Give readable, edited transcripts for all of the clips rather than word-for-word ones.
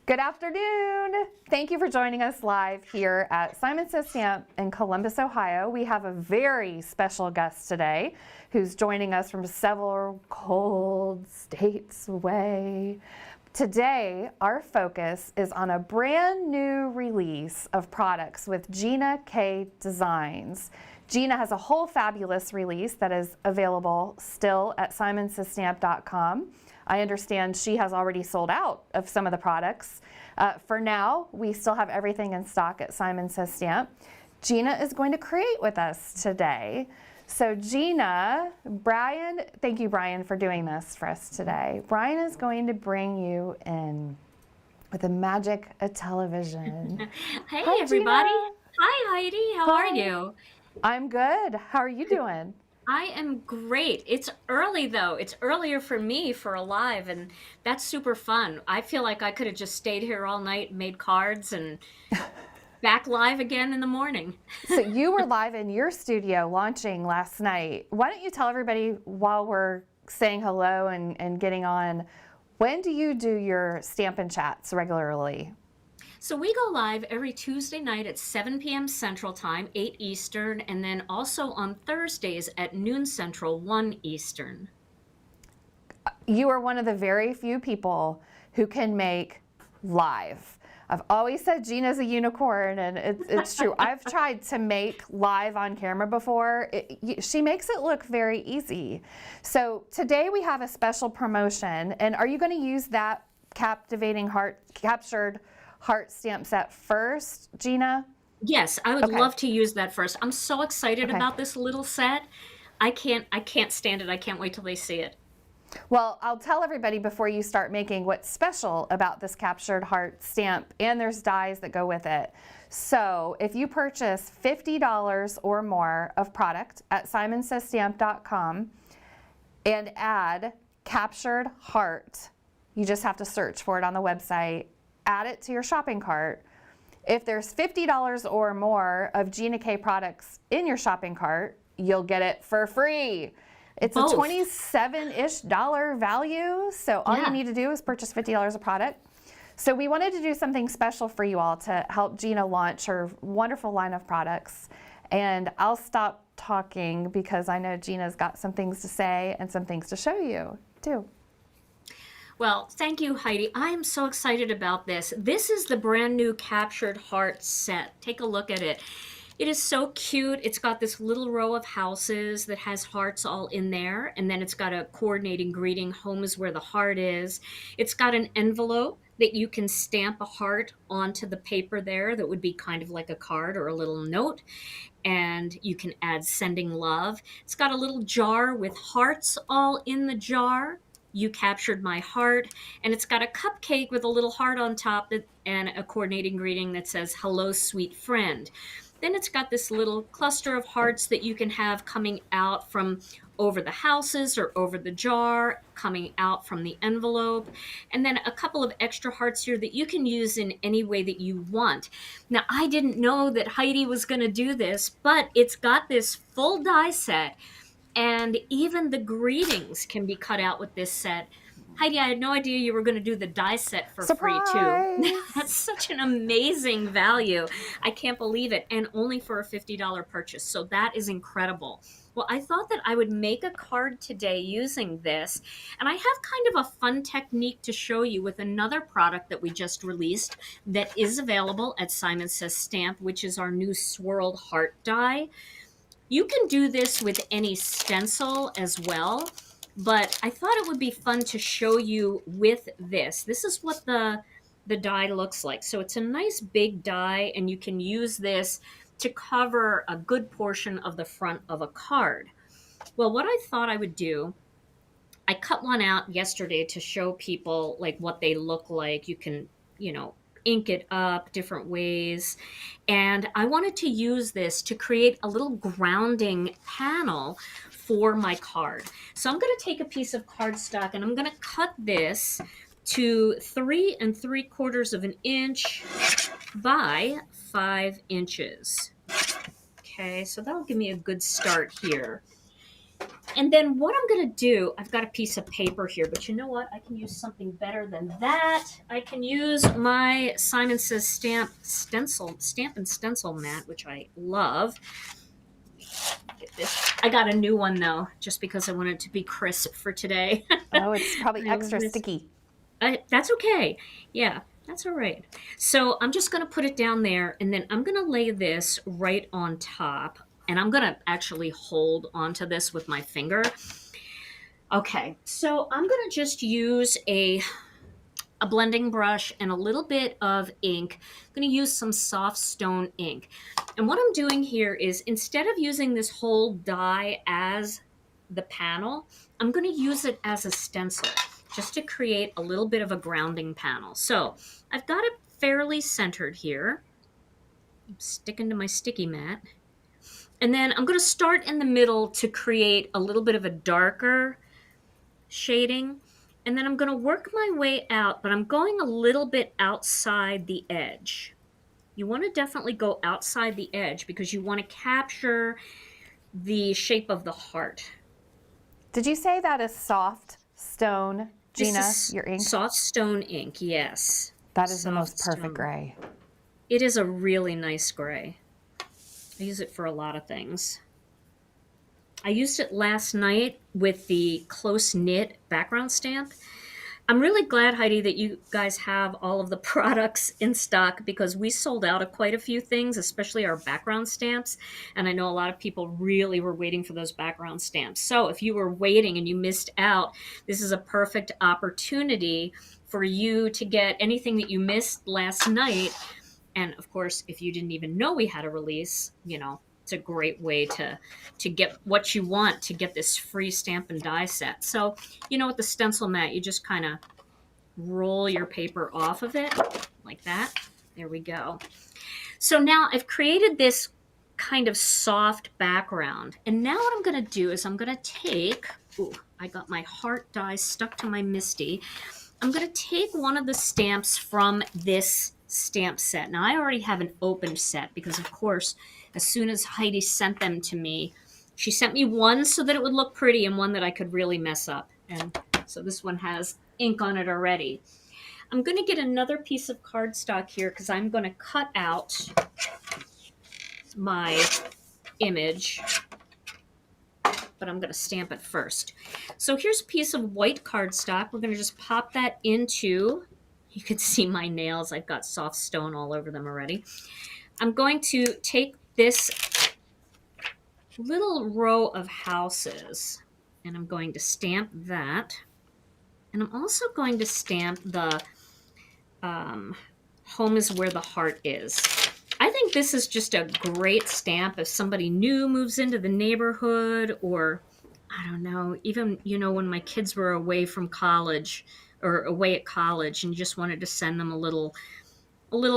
Good afternoon. Thank you for joining us live here at Simon Says Stamp in Columbus, Ohio. We have a very special guest today who's joining us from several cold states away. Today, our focus is on a brand new release of products with Gina K Designs. Gina has a whole fabulous release that is available still at simonsaystamp.com. I understand she has already sold out of some of the products. For now, we still have everything in stock at Simon Says Stamp. Gina is going to create with us today. So Gina, Brian, thank you, Brian, for doing this for us today. Brian is going to bring you in with the magic of television. Hey, Hi, everybody. Gina. Hi, Heidi. How are Hi. you? I'm good. How are you doing? I am great. It's early, though. It's earlier for me for a live, and that's super fun. I feel like I could have just stayed here all night and made cards and back live again in the morning. So you were live in your studio launching last night. Why don't you tell everybody while we're saying hello and getting on, when do you do your Stampin' Chats regularly? So we go live every Tuesday night at 7 p.m. Central Time, 8 Eastern, and then also on Thursdays at noon Central, 1 Eastern. You are one of the very few people who can make live. I've always said Gina's a unicorn, and it's true. I've tried to make live on camera before. She makes it look very easy. So today we have a special promotion, and are you going to use that captured heart stamp set first, Gina? Yes, I would Okay. love to use that first. I'm so excited Okay. about this little set. I can't stand it. I can't wait till they see it. Well, I'll tell everybody before you start making what's special about this captured heart stamp, and there's dies that go with it. So if you purchase $50 or more of product at simonsaystamp.com and add captured heart, you just have to search for it on the website, add it to your shopping cart. If there's $50 or more of Gina K products in your shopping cart, you'll get it for free. It's a Both. 27-ish dollar value, so all you Yeah. need to do is purchase $50 of product. So we wanted to do something special for you all to help Gina launch her wonderful line of products. And I'll stop talking because I know Gina's got some things to say and some things to show you too. Well, thank you, Heidi. I am so excited about this. This is the brand new Captured Heart set. Take a look at it. It is so cute. It's got this little row of houses that has hearts all in there, and then it's got a coordinating greeting, home is where the heart is. It's got an envelope that you can stamp a heart onto the paper there that would be kind of like a card or a little note, and you can add sending love. It's got a little jar with hearts all in the jar. You captured my heart, and it's got a cupcake with a little heart on top and a coordinating greeting that says hello sweet friend. Then it's got this little cluster of hearts that you can have coming out from over the houses or over the jar, coming out from the envelope, and then a couple of extra hearts here that you can use in any way that you want. Now, I didn't know that Heidi was going to do this, but it's got this full die set, and even the greetings can be cut out with this set. Heidi, I had no idea you were going to do the die set for free too. Surprise! That's such an amazing value. I can't believe it. And only for a $50 purchase. So that is incredible. Well, I thought that I would make a card today using this. And I have kind of a fun technique to show you with another product that we just released that is available at Simon Says Stamp, which is our new Swirled Heart die. You can do this with any stencil as well, but I thought it would be fun to show you with this. This is what the die looks like. So it's a nice big die, and you can use this to cover a good portion of the front of a card. Well, what I thought I would do, I cut one out yesterday to show people like what they look like. You can, ink it up different ways. And I wanted to use this to create a little grounding panel for my card. So I'm going to take a piece of cardstock and I'm going to cut this to 3 3/4 of an inch by 5 inches. Okay, so that'll give me a good start here. And then what I'm going to do, I've got a piece of paper here, but you know what? I can use something better than that. I can use my Simon Says Stamp and stencil mat, which I love. Get this. I got a new one though, just because I wanted it to be crisp for today. Oh, it's probably I love extra this. sticky. That's okay. Yeah, that's all right. So I'm just going to put it down there, and then I'm going to lay this right on top. And I'm going to actually hold onto this with my finger. Okay, so I'm going to just use a blending brush and a little bit of ink. I'm going to use some soft stone ink. And what I'm doing here is, instead of using this whole die as the panel, I'm going to use it as a stencil just to create a little bit of a grounding panel. So I've got it fairly centered here. I'm sticking to my sticky mat. And then I'm going to start in the middle to create a little bit of a darker shading. And then I'm going to work my way out, but I'm going a little bit outside the edge. You want to definitely go outside the edge because you want to capture the shape of the heart. Did you say that is soft stone, Gina, This is your ink? soft stone ink, yes. That is the most Soft perfect stone. gray. It is a really nice gray. I use it for a lot of things. I used it last night with the close knit background stamp. I'm really glad, Heidi, that you guys have all of the products in stock, because we sold out of quite a few things, especially our background stamps. And I know a lot of people really were waiting for those background stamps. So if you were waiting and you missed out, this is a perfect opportunity for you to get anything that you missed last night. And of course, if you didn't even know we had a release, it's a great way to get what you want, to get this free stamp and die set. So, with the stencil mat, you just kind of roll your paper off of it like that. There we go. So now I've created this kind of soft background. And now what I'm going to do is I'm going to take, I got my heart die stuck to my Misty. I'm going to take one of the stamps from this stamp set. Now I already have an opened set because, of course, as soon as Heidi sent them to me, she sent me one so that it would look pretty and one that I could really mess up. And so this one has ink on it already. I'm going to get another piece of cardstock here because I'm going to cut out my image, but I'm going to stamp it first. So here's a piece of white cardstock. We're going to just pop that into, you can see my nails. I've got soft stone all over them already. I'm going to take this little row of houses and I'm going to stamp that. And I'm also going to stamp the home is where the heart is. I think this is just a great stamp if somebody new moves into the neighborhood, or I don't know, even, when my kids were away from college or away at college and you just wanted to send them a little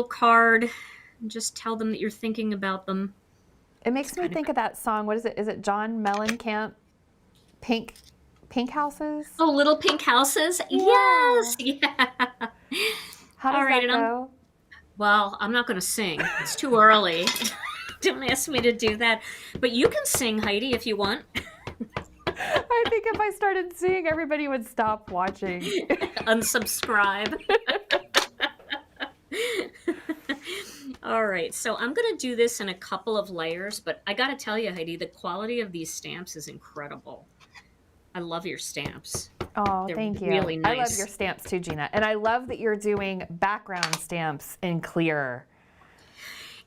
card and just tell them that you're thinking about them. It makes me think of that song. What is it? Is it John Mellencamp? Pink Houses? Oh, Little Pink Houses? Yeah. Yes. Yeah. How does that go? Well, I'm not going to sing. It's too early. Don't ask me to do that. But you can sing, Heidi, if you want. I think if I started singing, everybody would stop watching. Unsubscribe. All right, so I'm going to do this in a couple of layers, but I got to tell you, Heidi, the quality of these stamps is incredible. I love your stamps. Oh, They're thank you. really nice. I love your stamps too, Gina. And I love that you're doing background stamps in clear.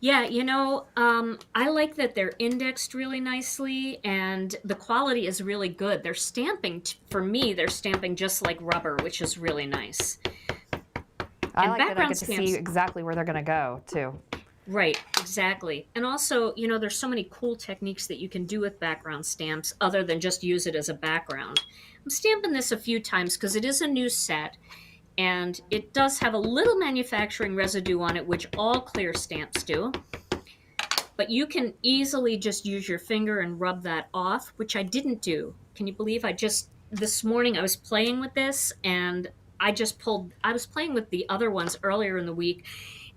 Yeah, I like that they're indexed really nicely and the quality is really good. They're stamping, for me, they're stamping just like rubber, which is really nice. I like that I get to see exactly where they're going to go too. Right, exactly. And also, there's so many cool techniques that you can do with background stamps other than just use it as a background. I'm stamping this a few times because it is a new set and it does have a little manufacturing residue on it, which all clear stamps do. But you can easily just use your finger and rub that off, which I didn't do. Can you believe this morning I was playing with this and I was playing with the other ones earlier in the week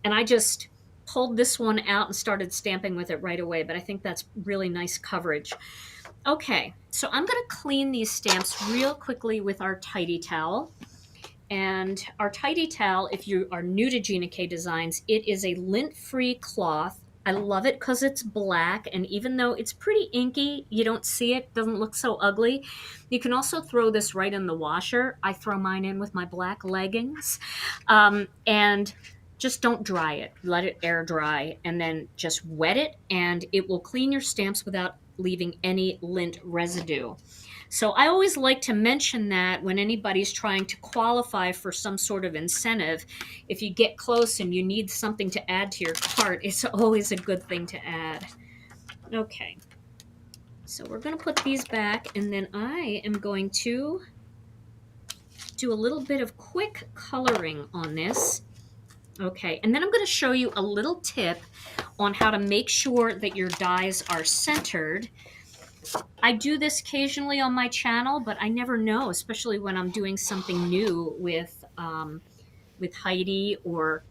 and I just pulled this one out and started stamping with it right away. But I think that's really nice coverage. Okay, so I'm going to clean these stamps real quickly with our Tidy Towel. And our Tidy Towel, if you are new to Gina K Designs, it is a lint-free cloth. I love it because it's black, and even though it's pretty inky, you don't see it, doesn't look so ugly. You can also throw this right in the washer. I throw mine in with my black leggings. And just don't dry it. Let it air dry, and then just wet it, and it will clean your stamps without leaving any lint residue. So I always like to mention that when anybody's trying to qualify for some sort of incentive, if you get close and you need something to add to your cart, it's always a good thing to add. Okay, so we're going to put these back, and then I am going to do a little bit of quick coloring on this. Okay, and then I'm going to show you a little tip on how to make sure that your dies are centered. I do this occasionally on my channel, but I never know, especially when I'm doing something new with Heidi or,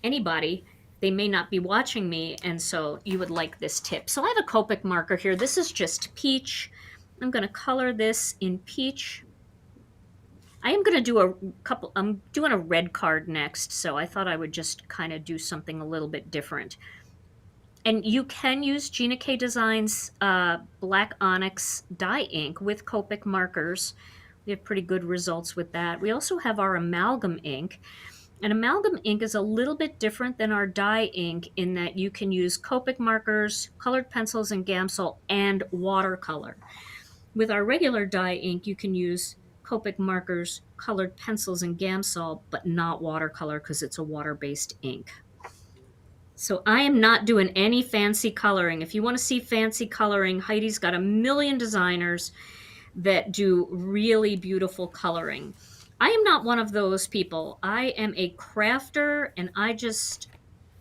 anybody. They may not be watching me, and so you would like this tip. So I have a Copic marker here. This is just peach. I'm going to color this in peach. I am going to do I'm doing a red card next, so I thought I would just kind of do something a little bit different. And you can use Gina K Designs Black Onyx dye ink with Copic markers. We have pretty good results with that. We also have our amalgam ink. And amalgam ink is a little bit different than our dye ink in that you can use Copic markers, colored pencils and Gamsol, and watercolor. With our regular dye ink, you can use Copic markers, colored pencils, and Gamsol, but not watercolor because it's a water-based ink. So I am not doing any fancy coloring. If you want to see fancy coloring, Heidi's got a million designers that do really beautiful coloring. I am not one of those people. I am a crafter, and I just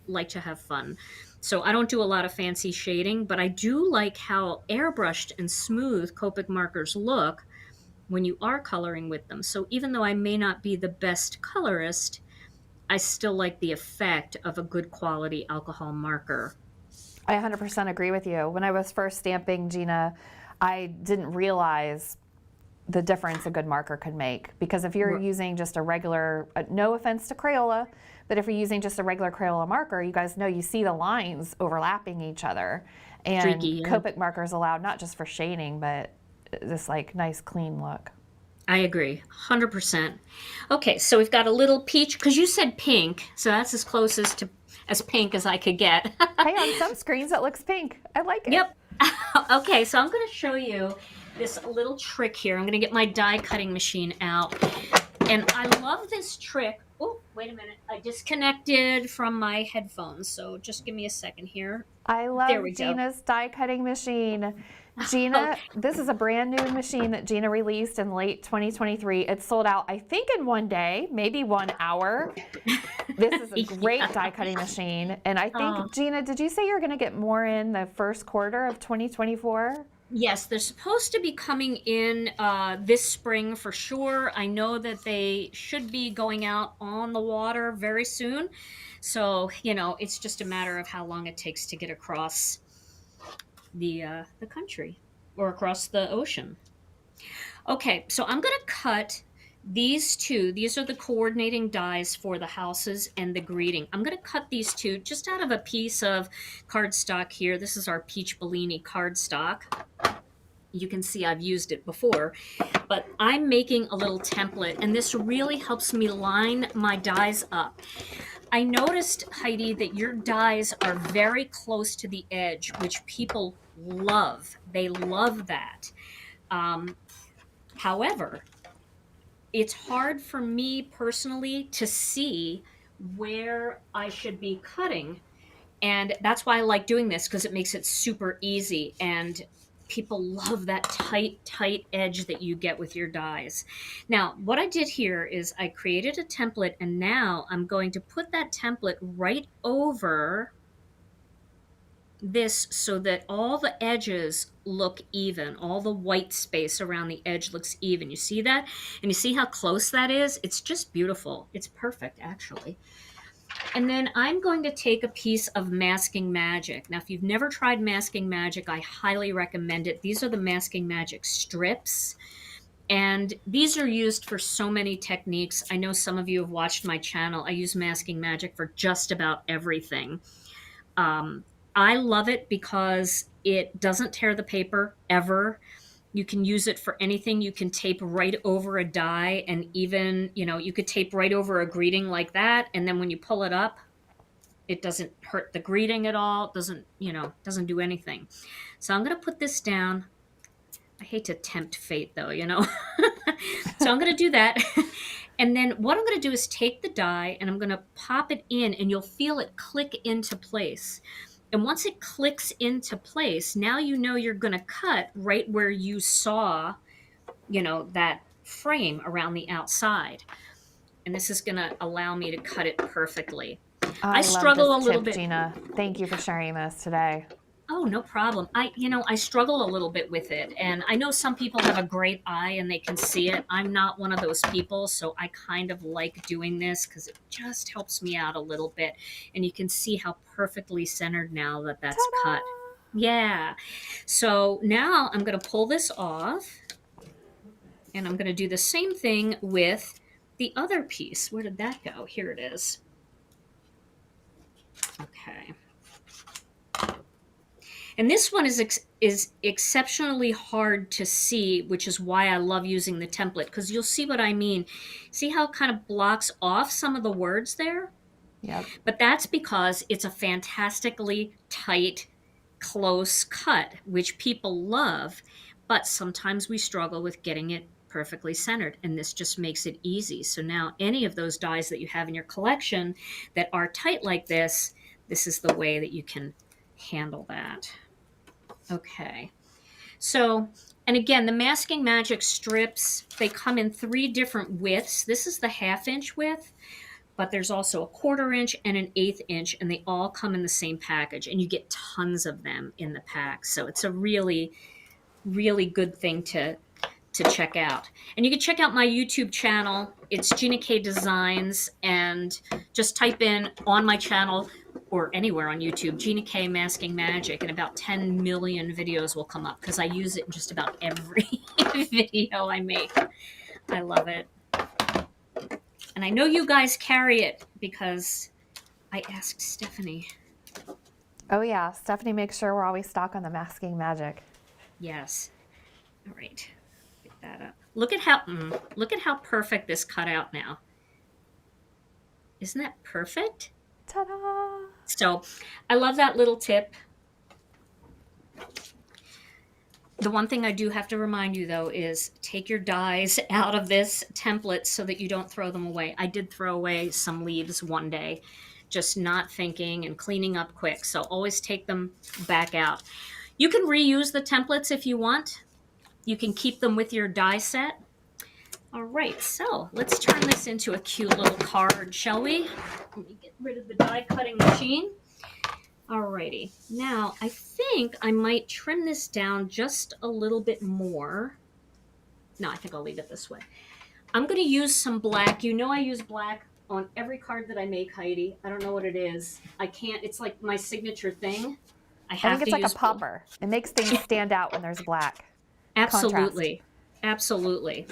like to have fun. So I don't do a lot of fancy shading, but I do like how airbrushed and smooth Copic markers look when you are coloring with them. So even though I may not be the best colorist, I still like the effect of a good quality alcohol marker. I 100% agree with you. When I was first stamping, Gina, I didn't realize the difference a good marker could make. Because if you're using just a regular, no offense to Crayola, but if you're using just a regular Crayola marker, you guys know you see the lines overlapping each other. And Streaky, yeah. Copic markers allowed not just for shading, but this like nice clean look. I agree, 100%. Okay, so we've got a little peach, because you said pink, so that's as close as pink as I could get. Hey, on some screens it looks pink. I like it. Yep. Okay, so I'm going to show you this little trick here. I'm going to get my die cutting machine out. And I love this trick. Oh, wait a minute. I disconnected from my headphones, so just give me a second here. I love Gina's die cutting machine. Gina, Okay. This is a brand new machine that Gina released in late 2023. It sold out, I think, in one day, maybe 1 hour. This is a great die cutting machine. And I think, Gina, did you say you're going to get more in the first quarter of 2024? Yes, they're supposed to be coming in this spring for sure. I know that they should be going out on the water very soon. So, it's just a matter of how long it takes to get across the country or across the ocean. Okay, so I'm going to cut these two. These are the coordinating dies for the houses and the greeting. I'm going to cut these two just out of a piece of cardstock here. This is our Peach Bellini cardstock. You can see I've used it before, but I'm making a little template, and this really helps me line my dies up. I noticed, Heidi, that your dies are very close to the edge, which people love. They love that. However, it's hard for me personally to see where I should be cutting. And that's why I like doing this, because it makes it super easy. And people love that tight edge that you get with your dies. Now, what I did here is I created a template, and now I'm going to put that template right over this so that all the edges look even. All the white space around the edge looks even. You see that? And you see how close that is? It's just beautiful. It's perfect, actually. And then I'm going to take a piece of Masking Magic. Now, if you've never tried Masking Magic, I highly recommend it. These are the Masking Magic strips. And these are used for so many techniques. I know some of you have watched my channel. I use Masking Magic for just about everything. I love it because it doesn't tear the paper ever. You can use it for anything. You can tape right over a die, and even, you could tape right over a greeting like that. And then when you pull it up, it doesn't hurt the greeting at all. It doesn't do anything. So I'm going to put this down. I hate to tempt fate though, So I'm going to do that. And then what I'm going to do is take the die and I'm going to pop it in, and you'll feel it click into place. And once it clicks into place, now you're going to cut right where you saw, that frame around the outside. And this is going to allow me to cut it perfectly. I struggle a little bit. Gina, thank you for sharing this today. Oh, no problem. I struggle a little bit with it. And I know some people have a great eye and they can see it. I'm not one of those people. So I kind of like doing this because it just helps me out a little bit. And you can see how perfectly centered now that that's Ta-da! cut. Yeah. So now I'm going to pull this off. And I'm going to do the same thing with the other piece. Where did that go? Here it is. Okay. And this one is exceptionally hard to see, which is why I love using the template, because you'll see what I mean. See how it kind of blocks off some of the words there? Yep. But that's because it's a fantastically tight, close cut, which people love, but sometimes we struggle with getting it perfectly centered, and this just makes it easy. So now any of those dies that you have in your collection that are tight like this is the way that you can handle that. Okay, so, and again, the Masking Magic strips, they come in 3 different widths. This is the 1/2 inch width, but there's also a 1/4 inch and an 1/8 inch, and they all come in the same package, and you get tons of them in the pack. So it's a really, really good thing to check out. And you can check out my YouTube channel. It's Gina K Designs, and just type in on my channel or anywhere on YouTube, Gina K Masking Magic, and about 10 million videos will come up because I use it in just about every video I make. I love it. And I know you guys carry it because I asked Stephanie. Oh yeah, Stephanie makes sure we're always stocked on the Masking Magic. Yes. All right. Get that up. Look at how perfect this cut out now. Isn't that perfect? Ta-da! So I love that little tip. The one thing I do have to remind you though is take your dies out of this template so that you don't throw them away. I did throw away some leaves one day, just not thinking and cleaning up quick. So always take them back out. You can reuse the templates if you want. You can keep them with your die set. All right, so let's turn this into a cute little card, shall we? Let me get rid of the die cutting machine. All righty, now I think I might trim this down just a little bit more. No, I think I'll leave it this way. I'm gonna use some black. You know I use black on every card that I make, Heidi. I don't know what it is. I can't, it's like my signature thing. I think it's like a popper. It makes things stand out when there's black. Absolutely. Contrast. Absolutely.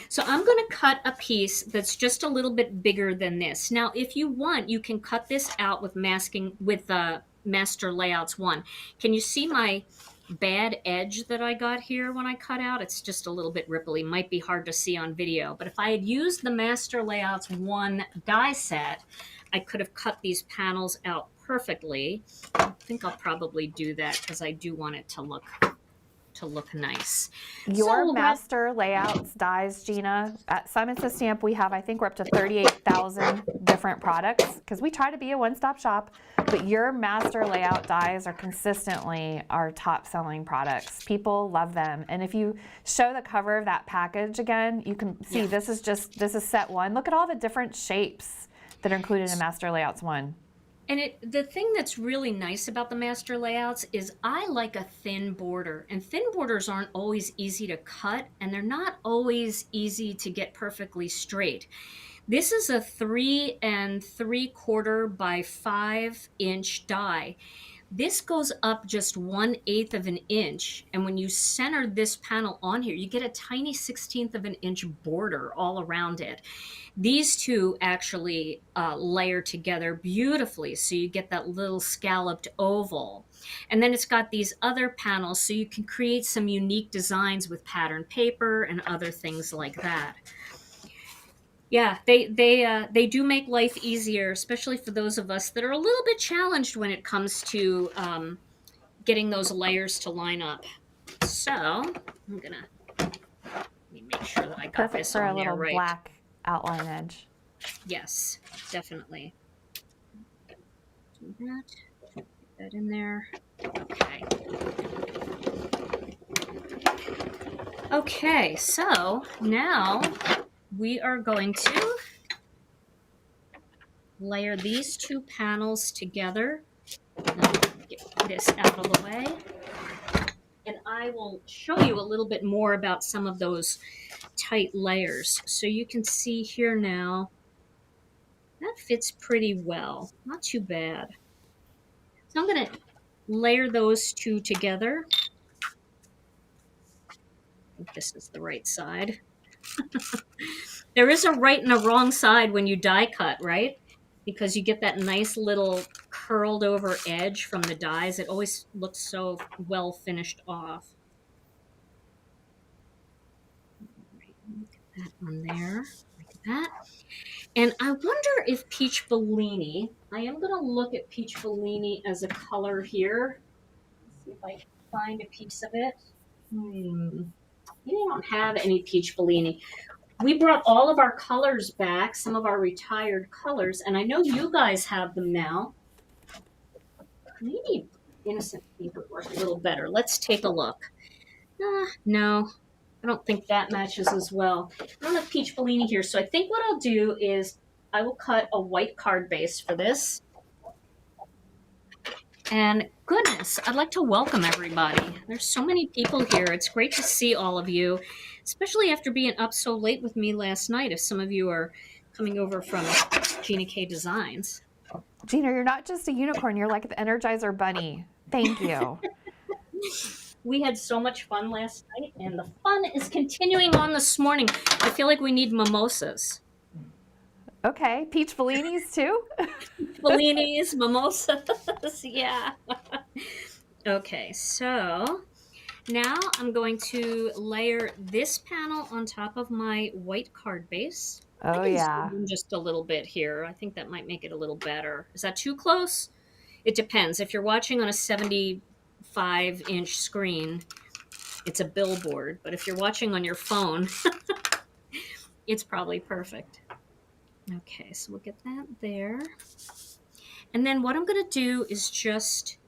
So I'm going to cut a piece that's just a little bit bigger than this. Now, if you want, you can cut this out with Master Layouts 1. Can you see my bad edge that I got here when I cut out? It's just a little bit ripply. Might be hard to see on video. But if I had used the Master Layouts 1 die set, I could have cut these panels out perfectly. I think I'll probably do that because I do want it to look nice. Your Master Layouts dies, Gina, at Simon Says Stamp, we have, I think we're up to 38,000 different products because we try to be a one-stop shop, but your Master Layout dies are consistently our top selling products. People love them. And if you show the cover of that package again, you can see this is set 1. Look at all the different shapes that are included in Master Layouts 1. And the thing that's really nice about the master layouts is I like a thin border, and thin borders aren't always easy to cut, and they're not always easy to get perfectly straight. This is a 3 3/4 by 5 inch die. This goes up just 1/8 of an inch, and when you center this panel on here, you get a tiny 1/16 of an inch border all around it. These two actually layer together beautifully, so you get that little scalloped oval. And then it's got these other panels, so you can create some unique designs with pattern paper and other things like that. Yeah, they do make life easier, especially for those of us that are a little bit challenged when it comes to getting those layers to line up. So I'm gonna let me make sure that I got Perfect this for a on there little right. black outline edge. Yes, definitely. Do that. Put that in there. Okay. Okay, so now we are going to layer these two panels together. Get this out of the way. And I will show you a little bit more about some of those tight layers. So you can see here now, that fits pretty well. Not too bad. So I'm going to layer those two together. I think this is the right side. There is a right and a wrong side when you die cut, right? Because you get that nice little curled over edge from the dies. It always looks so well finished off. Get that on there, like that. And I wonder if Peach Bellini, I am going to look at Peach Bellini as a color here. Let's see if I can find a piece of it. We don't have any Peach Bellini. We brought all of our colors back, some of our retired colors, and I know you guys have them now. Maybe Innocent Pink would work a little better. Let's take a look. No, I don't think that matches as well. I don't have Peach Bellini here, so I think what I'll do is I will cut a white card base for this. And goodness, I'd like to welcome everybody. There's so many people here. It's great to see all of you, especially after being up so late with me last night, if some of you are coming over from Gina K Designs. Gina, you're not just a unicorn. You're like the Energizer Bunny. Thank you. We had so much fun last night, and the fun is continuing on this morning. I feel like we need mimosas. Okay, Peach Bellinis too? Bellinis, mimosas, yeah. Okay, so now I'm going to layer this panel on top of my white card base. Oh, yeah. Just a little bit here. I think that might make it a little better. Is that too close? It depends. If you're watching on a 75-inch screen, it's a billboard. But if you're watching on your phone, it's probably perfect. Okay, so we'll get that there. And then what I'm going to do is just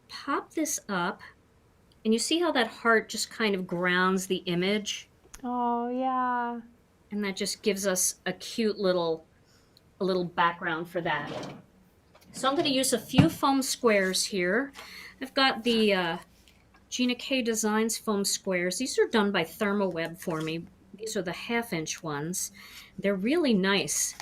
pop this up. And you see how that heart just kind of grounds the image? Oh, yeah. And that just gives us a cute little background for that. So I'm going to use a few foam squares here. I've got the Gina K Designs foam squares. These are done by ThermoWeb for me. These are the 1/2-inch ones. They're really nice.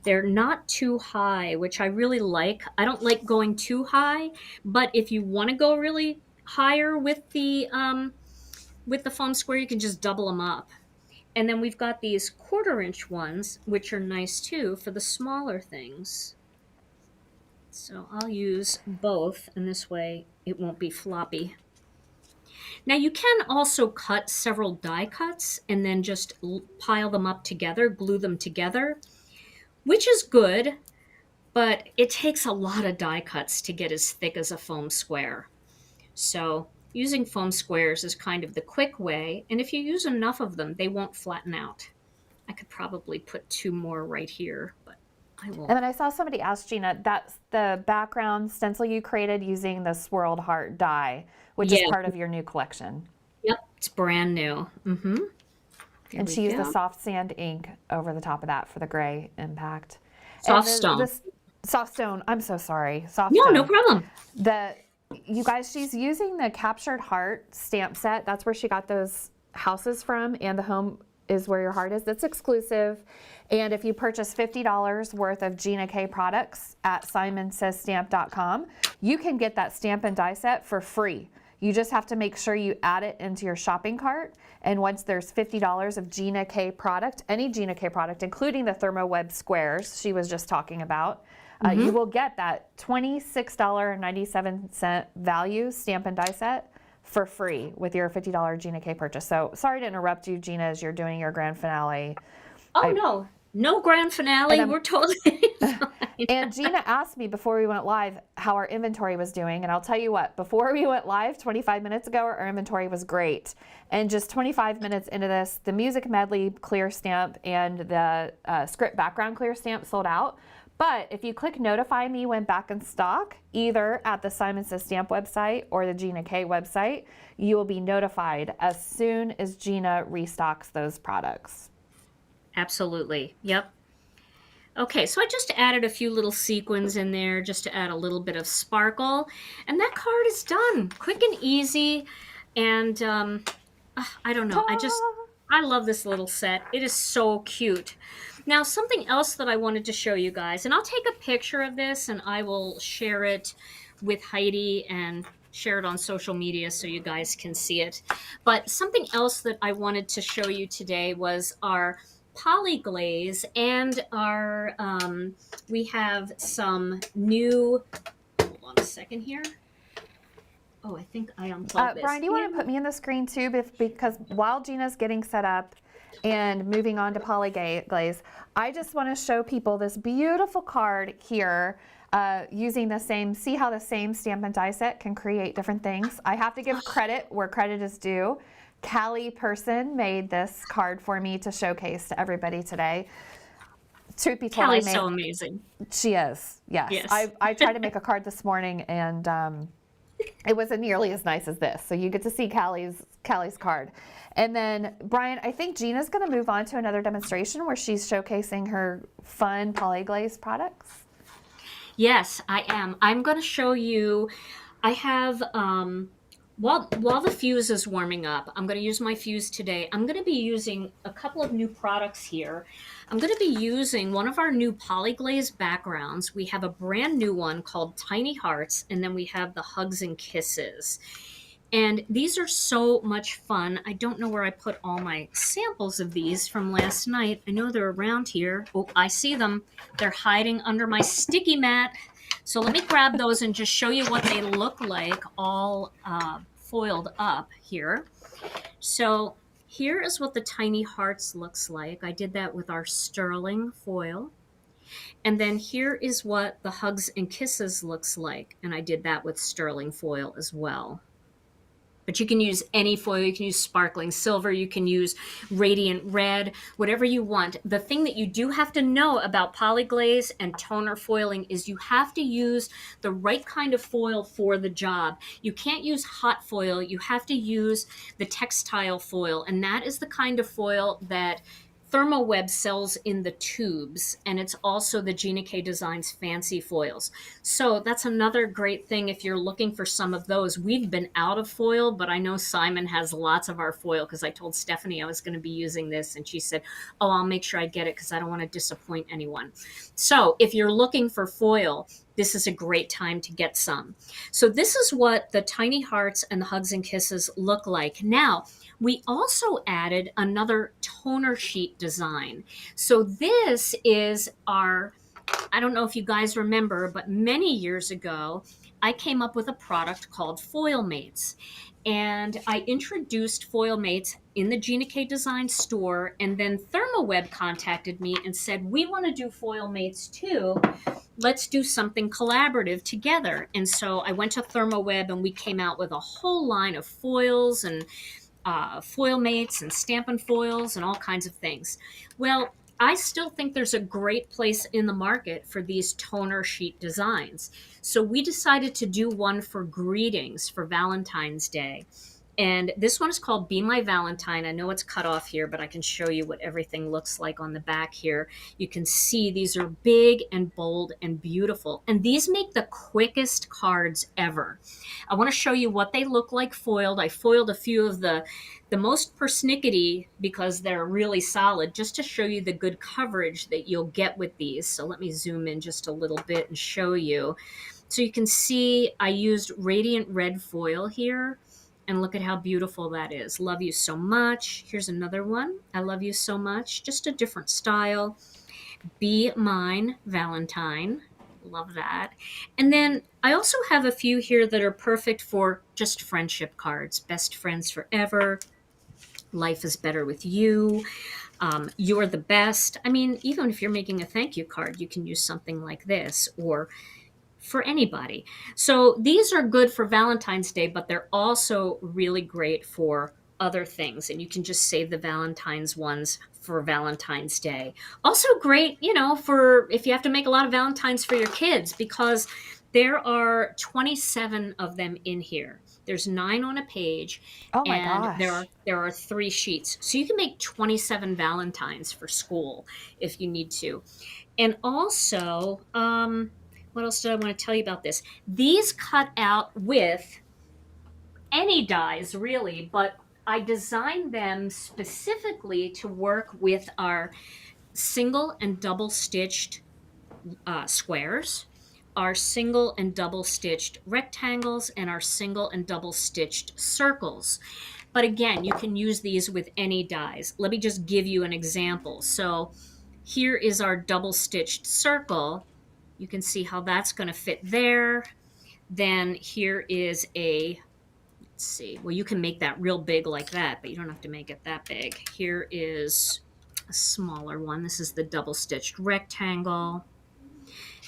They're not too high, which I really like. I don't like going too high, but if you want to go really higher with the foam square, you can just double them up. And then we've got these 1/4-inch ones, which are nice too for the smaller things. So I'll use both, and this way it won't be floppy. Now you can also cut several die cuts and then just pile them up together, glue them together, which is good, but it takes a lot of die cuts to get as thick as a foam square. So using foam squares is kind of the quick way, and if you use enough of them, they won't flatten out. I could probably put 2 more right here, but I won't. And then I saw somebody ask Gina, that's the background stencil you created using the Swirled Heart die, which is part of your new collection. Yep, it's brand new. And she used the soft sand ink over the top of that for the gray impact. Soft stone. Soft stone. I'm so sorry. Soft No, stone. no problem. You guys, she's using the Captured Heart stamp set. That's where she got those houses from, and the home is where your heart is. That's exclusive. And if you purchase $50 worth of Gina K products at simonsaysstamp.com, you can get that stamp and die set for free. You just have to make sure you add it into your shopping cart. And once there's $50 of Gina K product, any Gina K product, including the ThermoWeb squares she was just talking about, you will get that $26.97 value stamp and die set for free with your $50 Gina K purchase. So sorry to interrupt you, Gina, as you're doing your grand finale. Oh, no grand finale. We're totally fine. And Gina asked me before we went live how our inventory was doing. And I'll tell you what, before we went live 25 minutes ago, our inventory was great. And just 25 minutes into this, the music medley clear stamp and the script background clear stamp sold out. But if you click notify me when back in stock, either at the Simon Says Stamp website or the Gina K website, you will be notified as soon as Gina restocks those products. Absolutely. Yep. Okay, so I just added a few little sequins in there just to add a little bit of sparkle. And that card is done. Quick and easy. And I don't know. I love this little set. It is so cute. Now, something else that I wanted to show you guys, and I'll take a picture of this and I will share it with Heidi and share it on social media so you guys can see it. But something else that I wanted to show you today was our Poly-Glaze and our, we have some new, hold on a second here. Oh, I think I unplugged this. Brian, do you want to put me in the screen too? Because while Gina's getting set up and moving on to Poly-Glaze, I just want to show people this beautiful card here using the same, see how the same stamp and die set can create different things. I have to give credit where credit is due. Callie Person made this card for me to showcase to everybody today. Truth be told, Callie's so amazing. She is, yes. I tried to make a card this morning and it wasn't nearly as nice as this. So you get to see Callie's card. And then, Brian, I think Gina's going to move on to another demonstration where she's showcasing her fun Poly-Glaze products. Yes, I am. I'm going to show you, I have, while the fuse is warming up, I'm going to use my fuse today. I'm going to be using a couple of new products here. I'm going to be using one of our new Poly-Glaze backgrounds. We have a brand new one called Tiny Hearts, and then we have the Hugs and Kisses. And these are so much fun. I don't know where I put all my samples of these from last night. I know they're around here. Oh, I see them. They're hiding under my sticky mat. So let me grab those and just show you what they look like all foiled up here. So here is what the Tiny Hearts looks like. I did that with our sterling foil. And then here is what the Hugs and Kisses looks like. And I did that with sterling foil as well. But you can use any foil. You can use sparkling silver. You can use radiant red, whatever you want. The thing that you do have to know about Poly-Glaze and toner foiling is you have to use the right kind of foil for the job. You can't use hot foil. You have to use the textile foil. And that is the kind of foil that ThermoWeb sells in the tubes, and it's also the Gina K Designs fancy foils. So that's another great thing if you're looking for some of those. We've been out of foil, but I know Simon has lots of our foil because I told Stephanie I was going to be using this, and she said, oh, I'll make sure I get it because I don't want to disappoint anyone. So if you're looking for foil, this is a great time to get some. So this is what the Tiny Hearts and the Hugs and Kisses look like. Now, we also added another toner sheet design. So this is our, I don't know if you guys remember, but many years ago, I came up with a product called Foil Mates. And I introduced Foil Mates in the Gina K Designs store, and then ThermoWeb contacted me and said, we want to do Foil Mates too. Let's do something collaborative together. And so I went to ThermoWeb and we came out with a whole line of foils and foil mates and Stampin' Foils and all kinds of things. Well, I still think there's a great place in the market for these toner sheet designs. So we decided to do one for greetings for Valentine's Day. And this one is called Be My Valentine. I know it's cut off here, but I can show you what everything looks like on the back here. You can see these are big and bold and beautiful. And these make the quickest cards ever. I want to show you what they look like foiled. I foiled a few of the most persnickety because they're really solid, just to show you the good coverage that you'll get with these. So let me zoom in just a little bit and show you. So you can see I used radiant red foil here. And look at how beautiful that is. Love you so much. Here's another one. I love you so much. Just a different style. Be Mine Valentine. Love that. And then I also have a few here that are perfect for just friendship cards. Best friends forever. Life is better with you. You're the best. I mean, even if you're making a thank you card, you can use something like this, or for anybody. So these are good for Valentine's Day, but they're also really great for other things. And you can just save the Valentine's ones for Valentine's Day. Also great, for if you have to make a lot of Valentines for your kids, because there are 27 of them in here. There's 9 on a page. Oh my and gosh. there are 3 sheets. So you can make 27 Valentines for school if you need to. And also, what else did I want to tell you about this? These cut out with any dies, really, but I designed them specifically to work with our single and double stitched squares, our single and double stitched rectangles, and our single and double stitched circles. But again, you can use these with any dies. Let me just give you an example. So here is our double stitched circle. You can see how that's going to fit there. Then here is let's see, well, you can make that real big like that, but you don't have to make it that big. Here is a smaller one. This is the double stitched rectangle.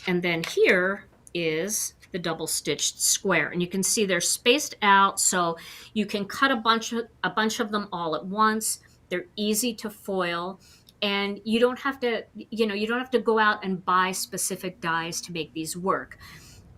And then here is the double stitched square. And you can see they're spaced out, so you can cut a bunch of them all at once. They're easy to foil. And you don't have to go out and buy specific dies to make these work.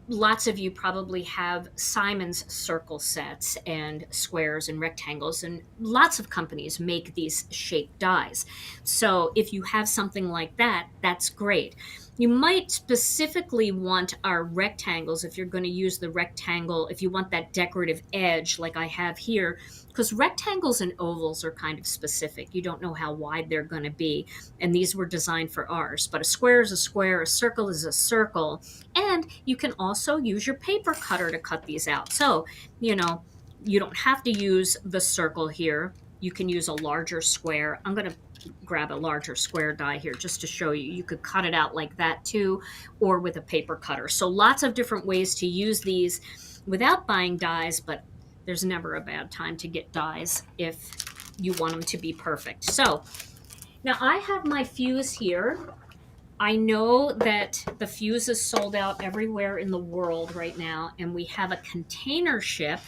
Lots of you probably have Simon's circle sets and squares and rectangles, and lots of companies make these shaped dies. So if you have something like that, that's great. You might specifically want our rectangles if you're going to use the rectangle, if you want that decorative edge like I have here, because rectangles and ovals are kind of specific. You don't know how wide they're going to be, and these were designed for ours. But a square is a square, a circle is a circle, and you can also use your paper cutter to cut these out. So, you don't have to use the circle here. You can use a larger square. I'm going to grab a larger square die here just to show you. You could cut it out like that too, or with a paper cutter. So lots of different ways to use these without buying dies, but there's never a bad time to get dies if you want them to be perfect. So now I have my fuse here. I know that the fuse is sold out everywhere in the world right now, and we have a container ship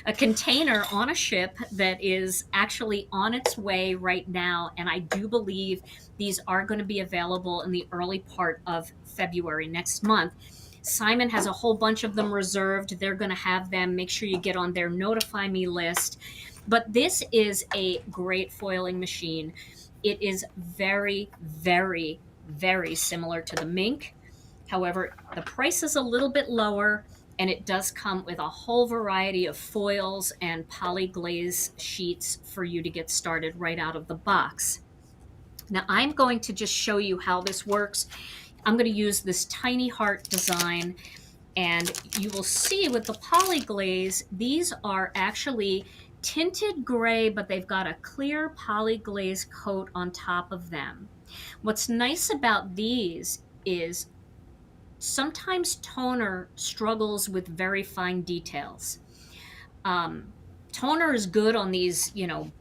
a container on a ship that is actually on its way right now. And I do believe these are going to be available in the early part of February next month. Simon has a whole bunch of them reserved. They're going to have them. Make sure you get on their notify me list. But this is a great foiling machine. It is very, very, very similar to the Mink. However, the price is a little bit lower. And it does come with a whole variety of foils and Poly-Glaze sheets for you to get started right out of the box. Now I'm going to just show you how this works. I'm going to use this tiny heart design, and you will see with the Poly-Glaze, these are actually tinted gray, but they've got a clear Poly-Glaze coat on top of them. What's nice about these is sometimes toner struggles with very fine details. Toner is good on these,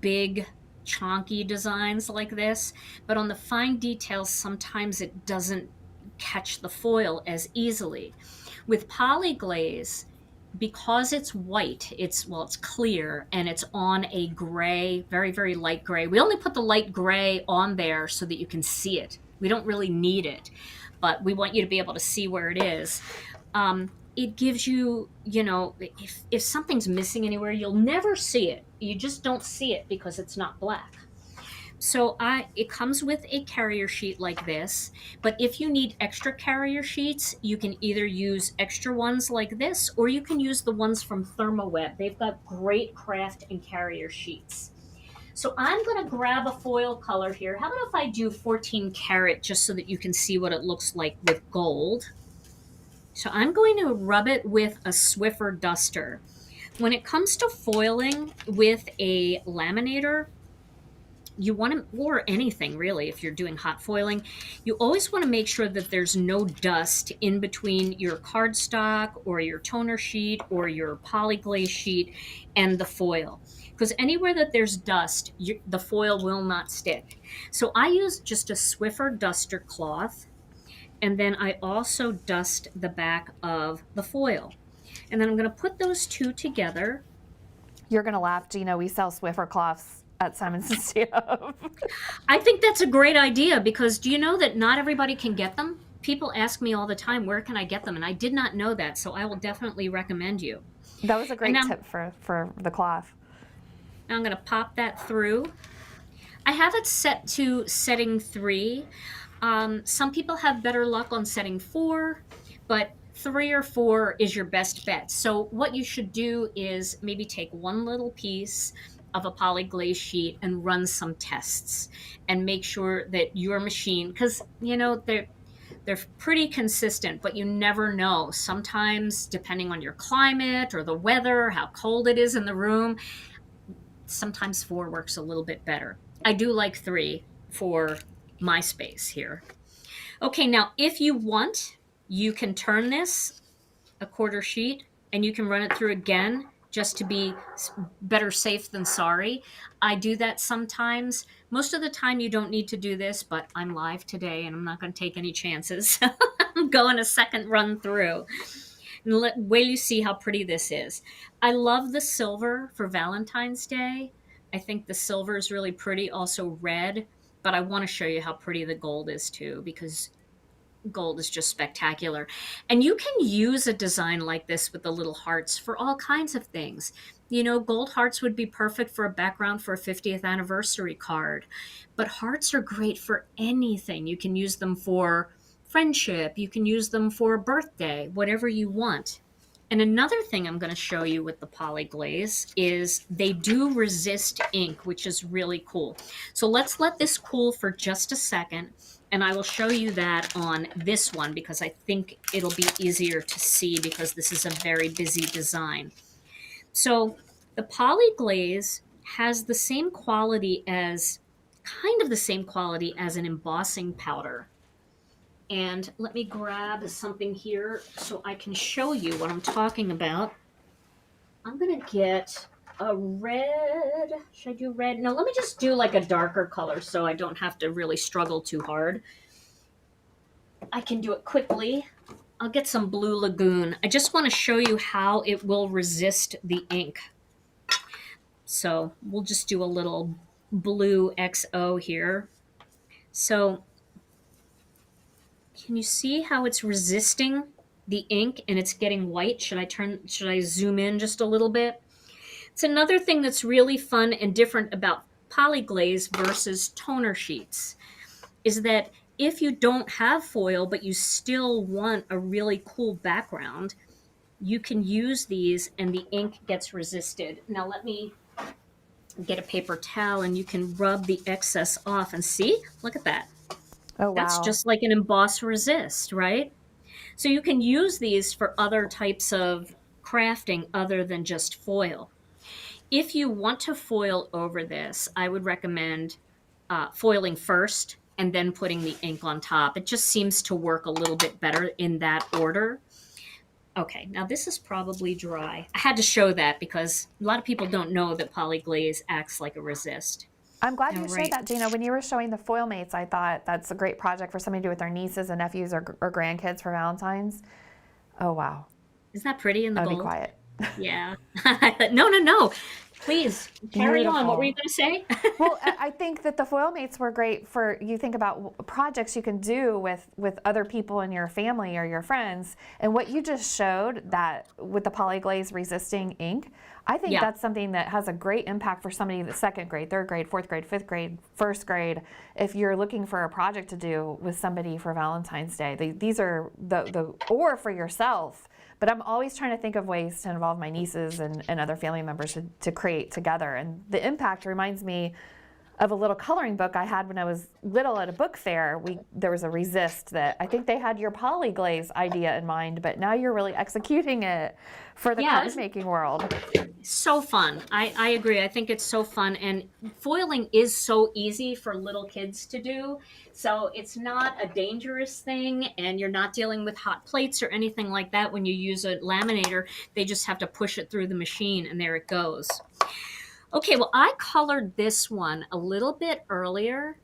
big, chonky designs like this, but on the fine details, sometimes it doesn't catch the foil as easily. With Poly-Glaze, because it's white, it's clear, and it's on a gray, very, very light gray. We only put the light gray on there so that you can see it. We don't really need it, but we want you to be able to see where it is. it gives you, if something's missing anywhere, you'll never see it. You just don't see it because it's not black. So it comes with a carrier sheet like this, but if you need extra carrier sheets, you can either use extra ones like this, or you can use the ones from ThermoWeb. They've got great craft and carrier sheets. So I'm going to grab a foil color here. How about if I do 14 karat just so that you can see what it looks like with gold? So I'm going to rub it with a Swiffer duster. When it comes to foiling with a laminator, you want to, or anything really, if you're doing hot foiling, you always want to make sure that there's no dust in between your cardstock or your toner sheet or your Poly-Glaze sheet and the foil. Because anywhere that there's dust, the foil will not stick. So I use just a Swiffer duster cloth, and then I also dust the back of the foil. And then I'm going to put those two together. You're going to laugh, Gina. We sell Swiffer cloths at Simon Says. I think that's a great idea, because do you know that not everybody can get them? People ask me all the time, where can I get them? And I did not know that, so I will definitely recommend you. That was a great tip for the cloth. Now I'm going to pop that through. I have it set to setting 3. Some people have better luck on setting 4, but 3 or 4 is your best bet. So what you should do is maybe take one little piece of a Poly-Glaze sheet and run some tests and make sure that your machine, because they're pretty consistent, but you never know. Sometimes, depending on your climate or the weather, how cold it is in the room, sometimes 4 works a little bit better. I do like 3 for my space here. Okay, now if you want, you can turn this a quarter sheet and you can run it through again, just to be better safe than sorry. I do that sometimes. Most of the time you don't need to do this, but I'm live today and I'm not going to take any chances. I'm going a second run through. And wait you see how pretty this is. I love the silver for Valentine's Day. I think the silver is really pretty, also red, but I want to show you how pretty the gold is too, because gold is just spectacular. And you can use a design like this with the little hearts for all kinds of things. Gold hearts would be perfect for a background for a 50th anniversary card, but hearts are great for anything. You can use them for friendship, you can use them for a birthday, whatever you want. And another thing I'm going to show you with the Poly-Glaze is they do resist ink, which is really cool. So let's let this cool for just a second, and I will show you that on this one because I think it'll be easier to see because this is a very busy design. So the Poly-Glaze has the same quality as, kind of the same quality as an embossing powder. And let me grab something here so I can show you what I'm talking about. I'm going to get a red. Should I do red? No, let me just do like a darker color so I don't have to really struggle too hard. I can do it quickly. I'll get some Blue Lagoon. I just want to show you how it will resist the ink. So we'll just do a little blue XO here. So can you see how it's resisting the ink and it's getting white? Should I zoom in just a little bit? It's another thing that's really fun and different about Poly-Glaze versus toner sheets is that if you don't have foil but you still want a really cool background, you can use these and the ink gets resisted. Now let me get a paper towel and you can rub the excess off and see, look at that. Oh, wow. That's just like an emboss resist, right? So you can use these for other types of crafting other than just foil. If you want to foil over this, I would recommend foiling first and then putting the ink on top. It just seems to work a little bit better in that order. Okay, now this is probably dry. I had to show that because a lot of people don't know that Poly-Glaze acts like a resist. I'm glad you showed that, Gina. When you were showing the foil mates, I thought that's a great project for somebody to do with their nieces and nephews or grandkids for Valentine's. Oh, wow. Isn't that pretty in the gold? Be quiet. Yeah. No. Please carry on. What were you Beautiful. going to say? Well, I think that the foil mates were great for you think about projects you can do with other people in your family or your friends. And what you just showed that with the Poly-Glaze resisting ink, I think Yeah. that's something that has a great impact for somebody in the second grade, third grade, fourth grade, fifth grade, first grade. If you're looking for a project to do with somebody for Valentine's Day, these are the or for yourself. But I'm always trying to think of ways to involve my nieces and other family members to create together. And the impact reminds me of a little coloring book I had when I was little at a book fair. There was a resist that I think they had your Poly-Glaze idea in mind, but now you're really executing it for the Yeah, card making world. so fun. I agree. I think it's so fun. And foiling is so easy for little kids to do. So it's not a dangerous thing, and you're not dealing with hot plates or anything like that when you use a laminator. They just have to push it through the machine, and there it goes. Okay, well, I colored this one a little bit earlier.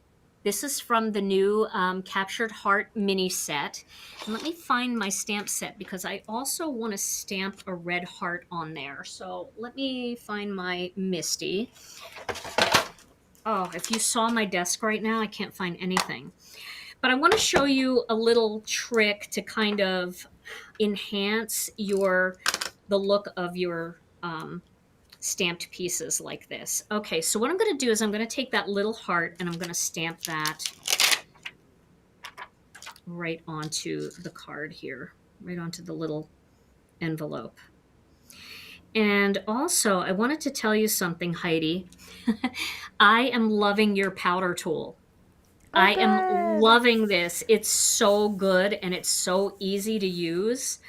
This is from the new Captured Heart mini set. And let me find my stamp set because I also want to stamp a red heart on there. So let me find my Misty. Oh, if you saw my desk right now, I can't find anything. But I want to show you a little trick to kind of enhance the look of your stamped pieces like this. Okay, so what I'm going to do is I'm going to take that little heart and I'm going to stamp that right onto the card here, right onto the little envelope. And also, I wanted to tell you something, Heidi. I am loving your powder tool. Oh, I am good. loving this. It's so good and it's so easy to use.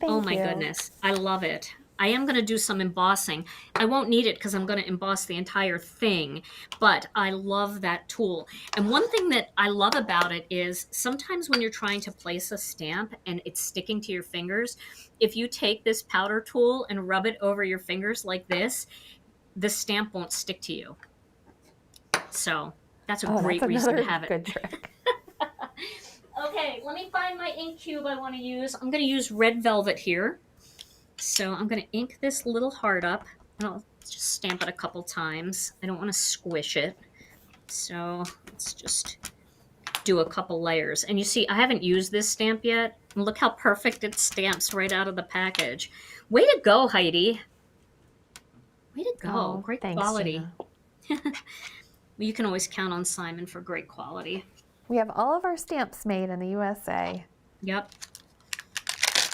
Oh Thank my you. goodness. I love it. I am going to do some embossing. I won't need it because I'm going to emboss the entire thing, but I love that tool. And one thing that I love about it is sometimes when you're trying to place a stamp and it's sticking to your fingers, if you take this powder tool and rub it over your fingers like this, the stamp won't stick to you. So that's a Oh, that's great reason to another have it. good trick. Okay, let me find my ink cube I want to use. I'm going to use red velvet here. So I'm going to ink this little heart up, and I'll just stamp it a couple times. I don't want to squish it. So let's just do a couple layers. And you see, I haven't used this stamp yet. And look how perfect it stamps right out of the package. Way to go, Heidi. Way to go. Oh, Great thanks, quality. Gina. You can always count on Simon for great quality. We have all of our stamps made in the USA. Yep.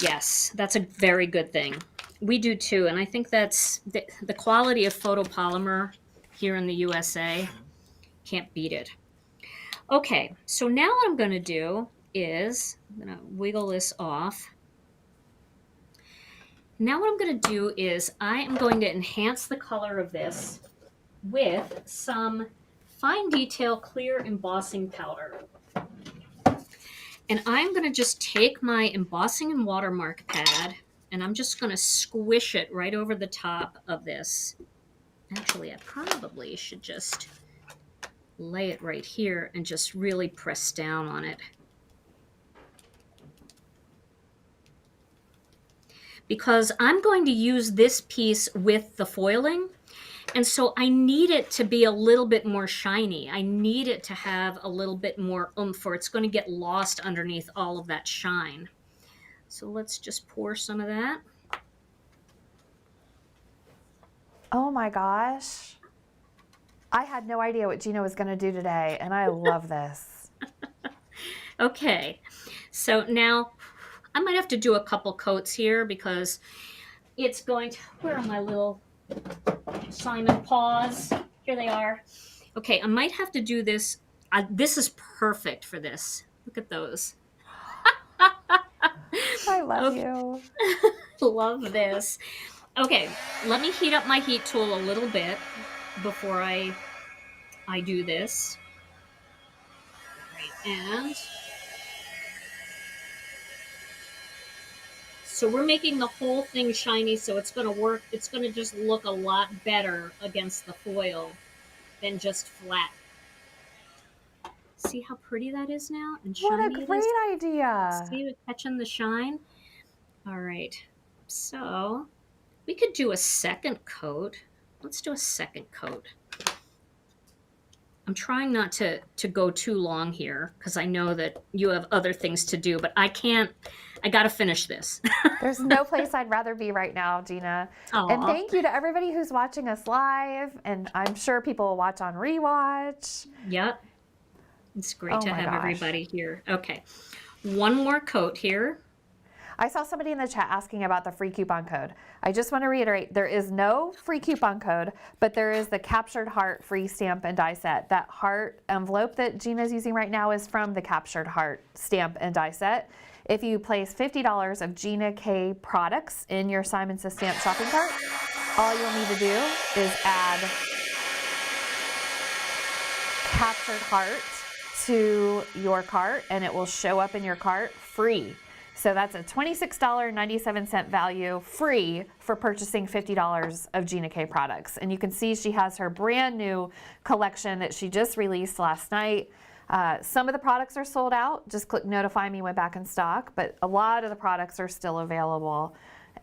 Yes, that's a very good thing. We do too, and I think that's the quality of photopolymer here in the USA. Can't beat it. Okay, so now what I'm going to do is I'm going to wiggle this off. Now what I'm going to do is I am going to enhance the color of this with some fine detail clear embossing powder. And I'm going to just take my embossing and watermark pad and I'm just going to squish it right over the top of this. Actually, I probably should just lay it right here and just really press down on it. Because I'm going to use this piece with the foiling, and so I need it to be a little bit more shiny. I need it to have a little bit more oomph, or it's going to get lost underneath all of that shine. So let's just pour some of that. Oh my gosh. I had no idea what Gina was going to do today, and I love this. Okay, so now I might have to do a couple coats here because it's going to, where are my little Simon paws? Here they are. Okay, I might have to do this. This is perfect for this. Look at those. I love Okay, you. love this. Okay, let me heat up my heat tool a little bit before I do this. Right, and so we're making the whole thing shiny, so it's going to work. It's going to just look a lot better against the foil than just flat. See how pretty that is now and What a shiny it great is? idea. See it catching the shine? All right, so we could do a second coat. let's do a second coat. I'm trying not to go too long here because I know that you have other things to do, but I got to finish this. There's no place I'd rather be right now, Gina. And Aw. thank you to everybody who's watching us live. And I'm sure people will watch on rewatch. Yep. It's great Oh to my have gosh. everybody here. Okay. One more coat here. I saw somebody in the chat asking about the free coupon code. I just want to reiterate, there is no free coupon code, but there is the Captured Heart free stamp and die set. That heart envelope that Gina's using right now is from the Captured Heart stamp and die set. If you place $50 of Gina K products in your Simon Says Stamp shopping cart, all you'll need to do is add Captured Heart to your cart and it will show up in your cart free. So that's a $26.97 value free for purchasing $50 of Gina K products. And you can see she has her brand new collection that she just released last night. Some of the products are sold out. Just click notify me when back in stock, but a lot of the products are still available.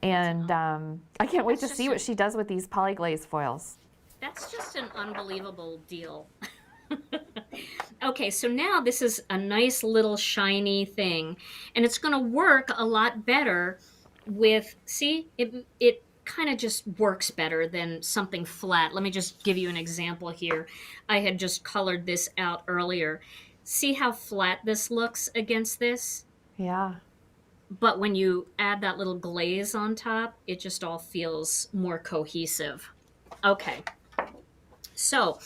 And I can't wait to see what she does with these Poly-Glaze foils. That's just an unbelievable deal. Okay, so now this is a nice little shiny thing, and it's going to work a lot better with, see, it kind of just works better than something flat. Let me just give you an example here. I had just colored this out earlier. See how flat this looks against this? Yeah. But when you add that little glaze on top, it just all feels more cohesive. Okay, so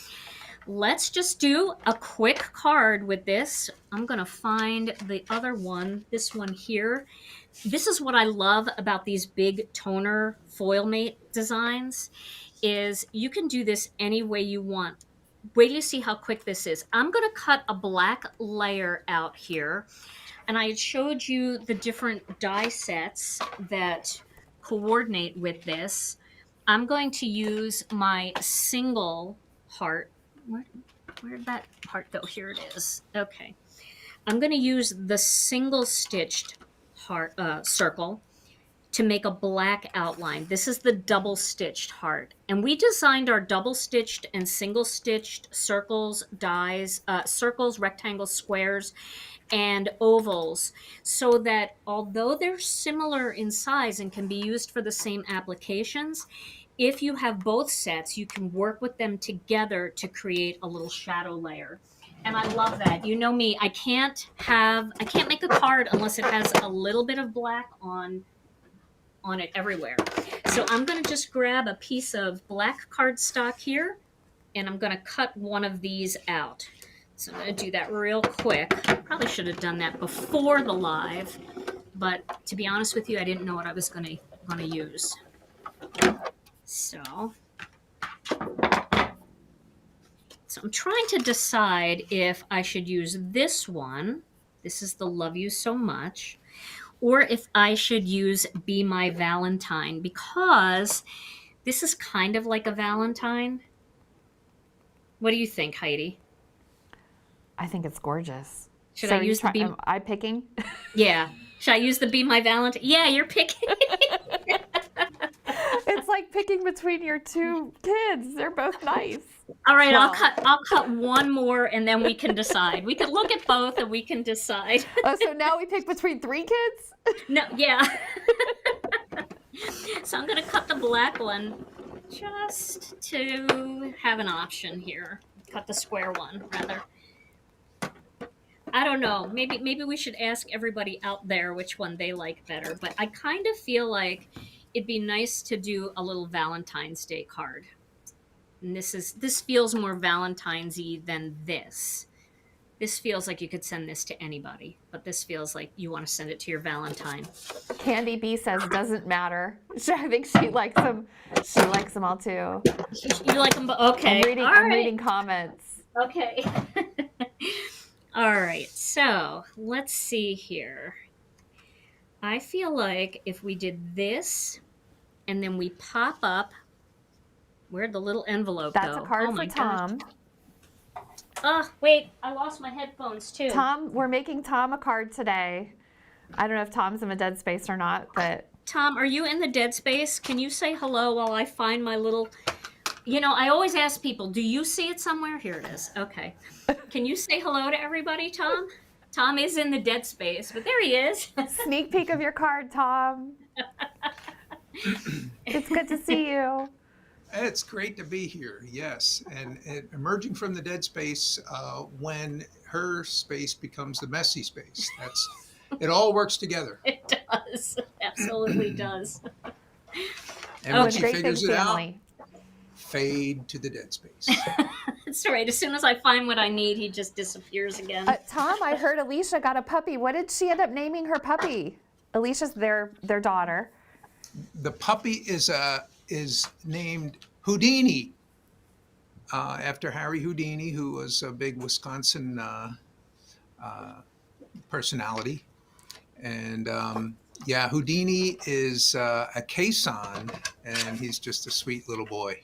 let's just do a quick card with this. I'm going to find the other one, this one here. This is what I love about these big toner foil mate designs is you can do this any way you want. Wait till you see how quick this is. I'm going to cut a black layer out here. And I had showed you the different die sets that coordinate with this. I'm going to use my single heart. Where'd that part go? Here it is. Okay. I'm going to use the single stitched heart circle to make a black outline. This is the double stitched heart. And we designed our double stitched and single stitched circles, dies, circles, rectangles, squares, and ovals so that although they're similar in size and can be used for the same applications, if you have both sets, you can work with them together to create a little shadow layer. And I love that. You know me, I can't make a card unless it has a little bit of black on it everywhere. So I'm going to just grab a piece of black cardstock here, and I'm going to cut one of these out. So I'm going to do that real quick. Probably should have done that before the live, but to be honest with you, I didn't know what I was going to use. So I'm trying to decide if I should use this one. This is the Love You So Much. Or if I should use Be My Valentine, because this is kind of like a Valentine. What do you think, Heidi? I think it's gorgeous. Should I use the Be... Am I picking? Yeah. Should I use the Be My Valentine? Yeah, you're picking. It's like picking between your two kids. They're both nice. All right, well, I'll cut one more and then we can decide. We can look at both and we can decide. Oh, so now we pick between three kids? No, yeah. So I'm going to cut the black one just to have an option here. Cut the square one, rather. I don't know. Maybe we should ask everybody out there which one they like better. But I kind of feel like it'd be nice to do a little Valentine's Day card. And this feels more Valentine's-y than this. This feels like you could send this to anybody, but this feels like you want to send it to your Valentine. Candy B says doesn't matter. I think she likes them. She likes them all too. You like them? Okay. I'm reading comments. Okay. All right. So let's see here. I feel like if we did this, and then we pop up. Where'd the little envelope go? That's a card for Tom. Oh, wait. I lost my headphones, too. Tom, we're making Tom a card today. I don't know if Tom's in the dead space or not, but... Tom, are you in the dead space? Can you say hello while I find my little You know, I always ask people, do you see it somewhere? Here it is. Okay. Can you say hello to everybody, Tom? Tom is in the dead space, but there he is. Sneak peek of your card, Tom. It's good to see you. It's great to be here, yes. And emerging from the dead space when her space becomes the messy space. It all works together. It does. Absolutely does. And when Oh, she great figures big it family. out, fade to the dead space. That's right. As soon as I find what I need, he just disappears again. Tom, I heard Alicia got a puppy. What did she end up naming her puppy? Alicia's their daughter. The puppy is named Houdini, after Harry Houdini, who was a big Wisconsin personality. And yeah, Houdini is a caisson, and he's just a sweet little boy.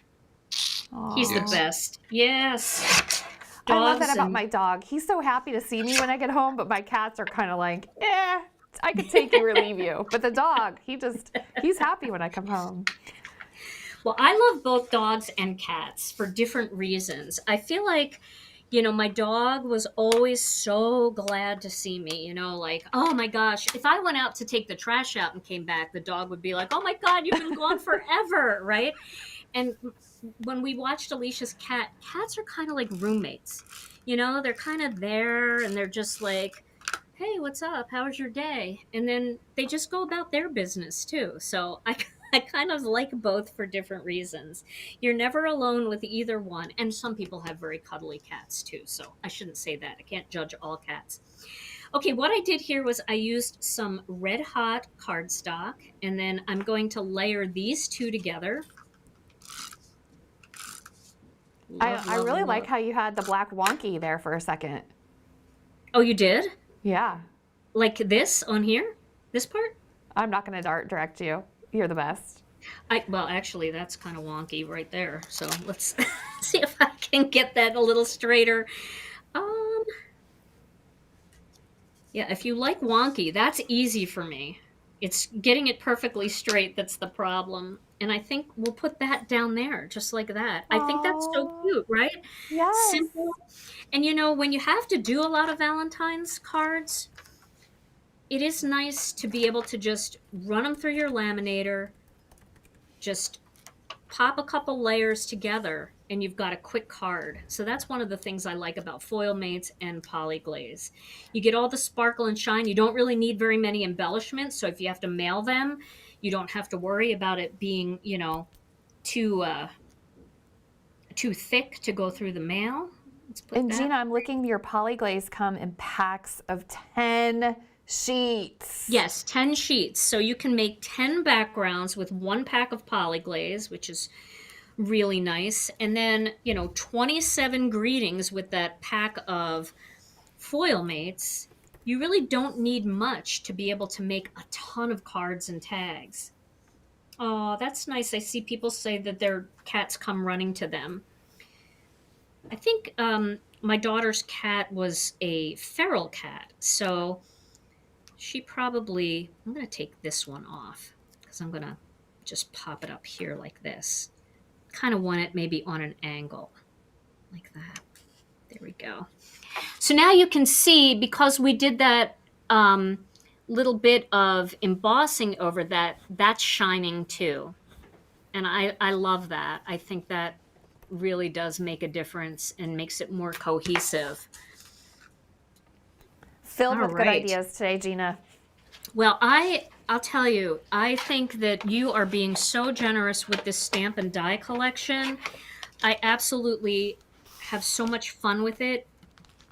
He's the Yes. best. Yes. I love that Dogs about and- my dog. He's so happy to see me when I get home, but my cats are kind of like, I could take you or leave you. But the dog, he's happy when I come home. Well, I love both dogs and cats for different reasons. I feel like, you know, my dog was always so glad to see me, you know, like, oh my gosh, if I went out to take the trash out and came back, the dog would be like, oh my God, you've been gone forever, right? And when we watched Alicia's cats are kind of like roommates. You know, they're kind of there and they're just like, hey, what's up? How was your day? And then they just go about their business too. So I kind of like both for different reasons. You're never alone with either one. And some people have very cuddly cats too. So I shouldn't say that. I can't judge all cats. Okay, what I did here was I used some red hot cardstock, and then I'm going to layer these two together. Love, I love, really love. like how you had the black wonky there for a second. Oh, you did? Yeah. Like this on here? This part? I'm not going to direct you. You're the best. Well, actually, that's kind of wonky right there. So let's see if I can get that a little straighter. Yeah, if you like wonky, that's easy for me. It's getting it perfectly straight that's the problem. And I think we'll put that down there, just like that. I think that's so Aw. cute, right? Yes. Simple. And you know, when you have to do a lot of Valentine's cards, it is nice to be able to just run them through your laminator, just pop a couple layers together, and you've got a quick card. So that's one of the things I like about foil mates and Poly-Glaze. You get all the sparkle and shine. You don't really need very many embellishments. So if you have to mail them, you don't have to worry about it being, you know, too thick to go through the mail. Let's put And that. Gina, I'm looking, your Poly-Glaze come in packs of 10 sheets. Yes, 10 sheets. So you can make 10 backgrounds with one pack of Poly-Glaze, which is really nice. And then, you know, 27 greetings with that pack of foil mates. You really don't need much to be able to make a ton of cards and tags. Oh, that's nice. I see people say that their cats come running to them. I think my daughter's cat was a feral cat, so she probably, I'm going to take this one off because I'm going to just pop it up here like this. Kind of want it maybe on an angle like that. There we go. So now you can see, because we did that little bit of embossing over that, that's shining too. And I love that. I think that really does make a difference and makes it more cohesive. Filled All with good right. ideas today, Gina. Well, I'll tell you, I think that you are being so generous with this stamp and die collection. I absolutely have so much fun with it.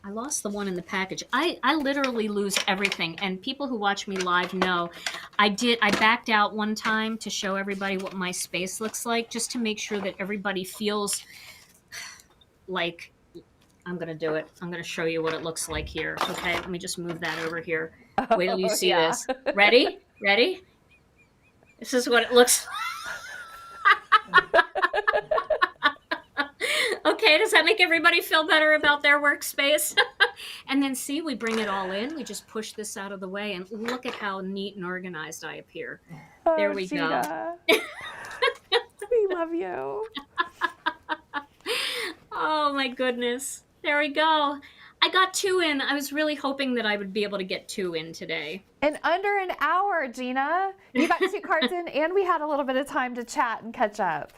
I lost the one in the package. I literally lose everything. And people who watch me live know I backed out one time to show everybody what my space looks like, just to make sure that everybody feels like I'm going to do it. I'm going to show you what it looks like here. Okay, let me just move that over here. Wait till you see Yeah. this. Ready? Ready? This is what it looks like. Okay, does that make everybody feel better about their workspace? And then see, we bring it all in. We just push this out of the way, and look at how neat and organized I appear. There we go. Gina. We love you. Oh my goodness. There we go. I got 2 in. I was really hoping that I would be able to get 2 in today. In under an hour, Gina. You got 2 cards in, and we had a little bit of time to chat and catch up.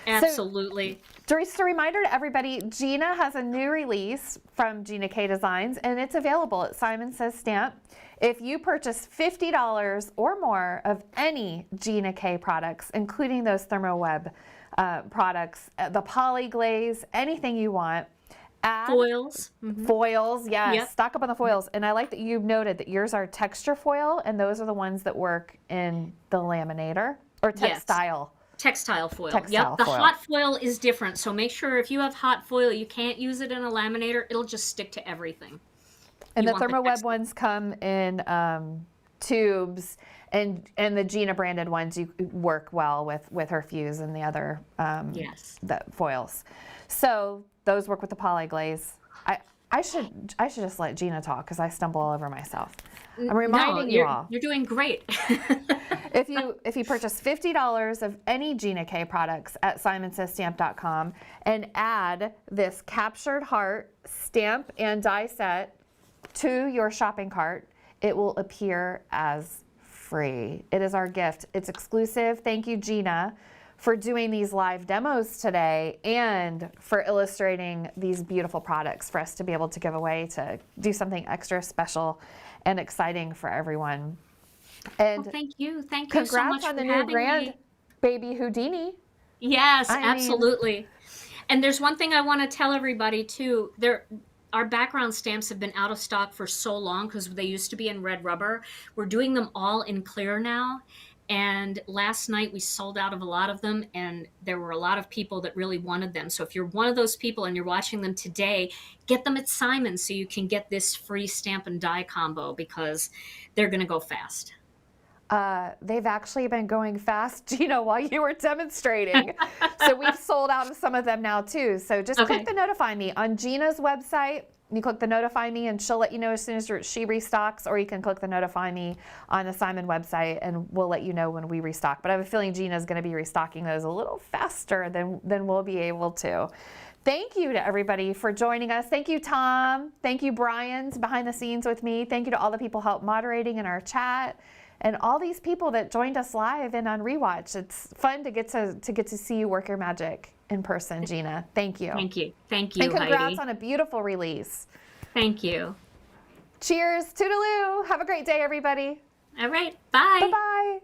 Absolutely. So, just a reminder to everybody, Gina has a new release from Gina K Designs, and it's available at Simon Says Stamp. If you purchase $50 or more of any Gina K products, including those ThermoWeb products, the Poly-Glaze, anything you want, add Foils. foils, yes, Yep. stock up on the foils. And I like that you've noted that yours are texture foil, and those are the ones that work in the laminator or Yes. textile. Textile foil. Textile Yep. The foil. hot foil is different. So make sure if you have hot foil, you can't use it in a laminator. It'll just stick to everything. And You the want the ThermoWeb textile. ones come in tubes, and the Gina branded ones you work well with her fuse and the other Yes. the foils. So those work with the Poly-Glaze. I should just let Gina talk because I stumble all over myself. I'm reminding you all. You're doing great. If you purchase $50 of any Gina K products at simonsaysstamp.com and add this captured heart stamp and die set to your shopping cart, it will appear as free. It is our gift. It's exclusive. Thank you, Gina, for doing these live demos today and for illustrating these beautiful products for us to be able to give away, to do something extra special and exciting for everyone. And Well, thank you. Thank you so congrats much on for the new having grand me. baby Houdini. Yes, I mean- absolutely. And there's one thing I want to tell everybody too. Our background stamps have been out of stock for so long because they used to be in red rubber. We're doing them all in clear now. And last night we sold out of a lot of them, and there were a lot of people that really wanted them. So if you're one of those people and you're watching them today, get them at Simon so you can get this free stamp and die combo because they're going to go fast. They've actually been going fast, Gina, while you were demonstrating. So we've sold out of some of them now too. So just Okay. click the notify me on Gina's website. You click the notify me and she'll let you know as soon as she restocks, or you can click the notify me on the Simon website and we'll let you know when we restock. But I have a feeling Gina's going to be restocking those a little faster than we'll be able to. Thank you to everybody for joining us. Thank you, Tom. Thank you, Brian's behind the scenes with me. Thank you to all the people help moderating in our chat, and all these people that joined us live and on Rewatch. It's fun to get to see you work your magic in person, Gina. Thank you. Thank you. Thank you, And congrats Heidi. on a beautiful release. Thank you. Cheers. Toodaloo. Have a great day, everybody. All right. Bye. Bye-bye.